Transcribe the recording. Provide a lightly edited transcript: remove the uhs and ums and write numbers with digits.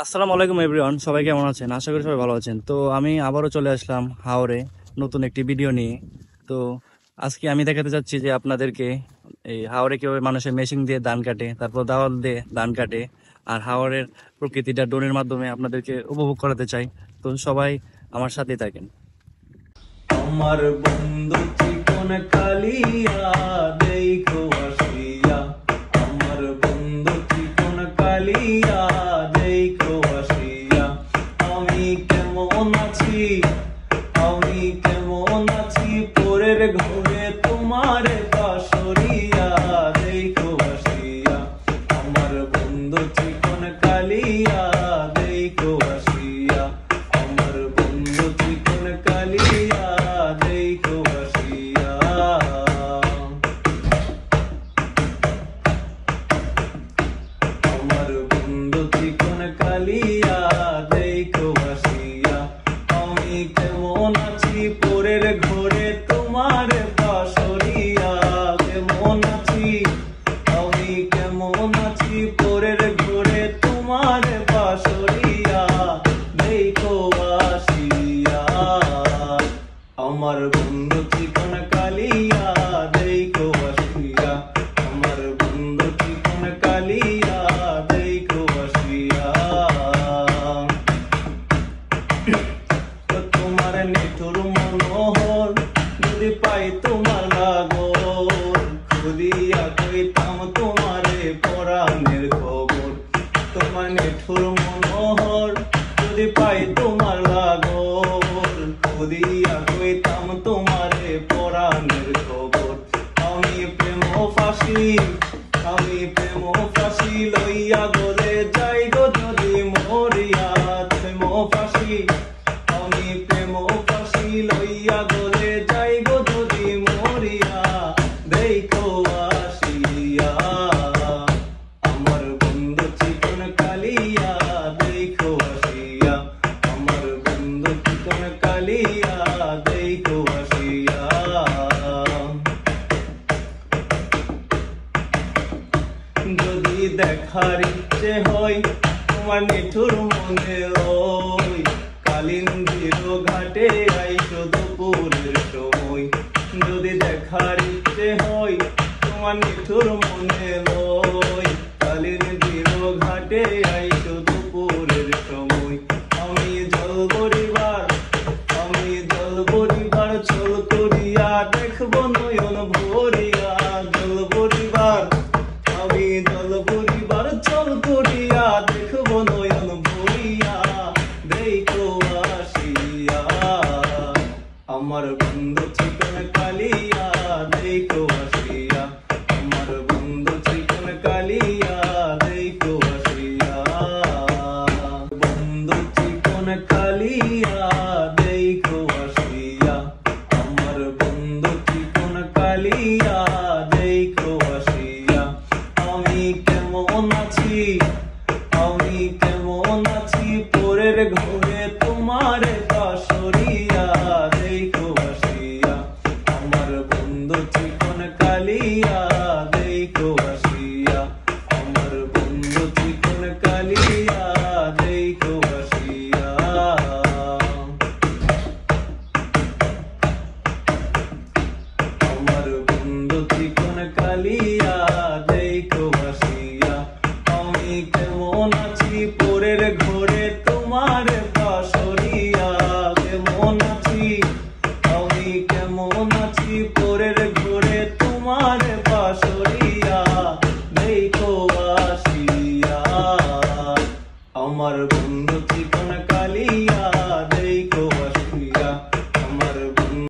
আসসালামু আলাইকুম এভরিওয়ান, সবাই কেমন আছেন? আশা করি সবাই ভালো আছেন। তো আমি আবারও চলে আসলাম হাওরে নতুন একটি ভিডিও নিয়ে। তো আজকে আমি দেখাতে চাচ্ছি যে আপনাদেরকে এই হাওরে কিভাবে মানুষের মেশিন দিয়ে ধান কাটে, তারপর দাওয়াল দিয়ে ধান কাটে, আর হাওরের প্রকৃতিটা ড্রোনের মাধ্যমে আপনাদেরকে উপভোগ করাতে চাই। তো সবাই আমার সাথেই থাকেন। আমার বন্ধু চিকন কালিয়া দেখো আসিয়া, আমার বন্ধু চিকন কালিয়া দেখো আসিয়া। আমি কেমন আছি, আমি কেমন আছি, পরের ঘরে তোমার পাশরিয়া দেখো আসিয়া। আমার বন্ধু চিকন কালিয়া দেখো আসিয়া, আমার বন্ধু চিকন কালিয়া দেখো আসিয়া। আমার বন্ধু চিকন কালিয়া দেখো আসিয়া। আমি কেমন আছি, পরের ঘরে তোমার পাশরিয়া। কেমন আছি, আমি কেমন আছি, পরের ঘরে তোমার পাশরিয়া দেখো আসিয়া। আমার বন্ধু চিকন কালিয়া দেখো আসিয়া, আমার বন্ধু চিকন কালিয়া দেখো আসিয়া। তোমার নিঠুর মনোহর যদি পাই তোমার লাগর, খুদিয়া কইতাম তোমারে পরাণের খবর। তোমার নিঠুর মনোহর যদি পাই তোমার লাগর, খুদিয়া কইতাম তোমারে পরাণের খবর। আমি প্রেম ফাঁসি, আমি প্রেম ফাঁসি লইয়া গলে যাই গো যদি মরিয়া। প্রেম ফাঁসি, আমি প্রেম ফাঁসি লইয়া গলে যাই গো যদি মরিয়া দেখো আসিয়া। আমার বন্ধু চিকন কালিয়া দেখো আসিয়া, আমার বন্ধু চিকন কালিয়া দেখো আসিয়া। যদি দেখার ইচ্ছে হয় তোমার নিঠুর মনে ওই, কালিন্দির ঘাটে আইসো দুপুরের সময়। যদি দেখার ইচ্ছে হয় তোমার নিঠুর মনে ওই, কালিন্দির ঘাটে আইসো দুপুরের সময়। আমি জল বরিবার, আমি জল বরিবার চল করিয়া দেখবো নয়ন ভরিয়া। জল বরিবার, আমি জল বরিবার চল করিয়া দেখবো নয়ন ভরিয়া দেখো আসিয়া। আমার বন্ধু চিকন কালিয়া দেখো আসিয়া, আমার বন্ধু চিকন কালিয়া দেখো আসিয়া। বন্ধু চিকন কালিয়া দেখো আসিয়া, আমার বন্ধু চিকন কালিয়া দেখো আসিয়া। আমি কেমন আছি, আমি কেমন আছি, পরের ঘরে তোমার পাশরিয়া দেখো আসিয়া। আমার বন্ধু চিকন কালিয়া দেখো আসিয়া, আমার বন্ধু চিকন কালিয়া দেখো আসিয়া। আমার বন্ধু চিকন কালিয়া দেখো আসিয়া। আমি কেমন আছি, পরের ঘরে তোমার পাশরিয়া। কেমন আছি, আমি কেমন আছি, পরের ঘরে তোমার পাশরিয়া দেখো আসিয়া। আমার বন্ধু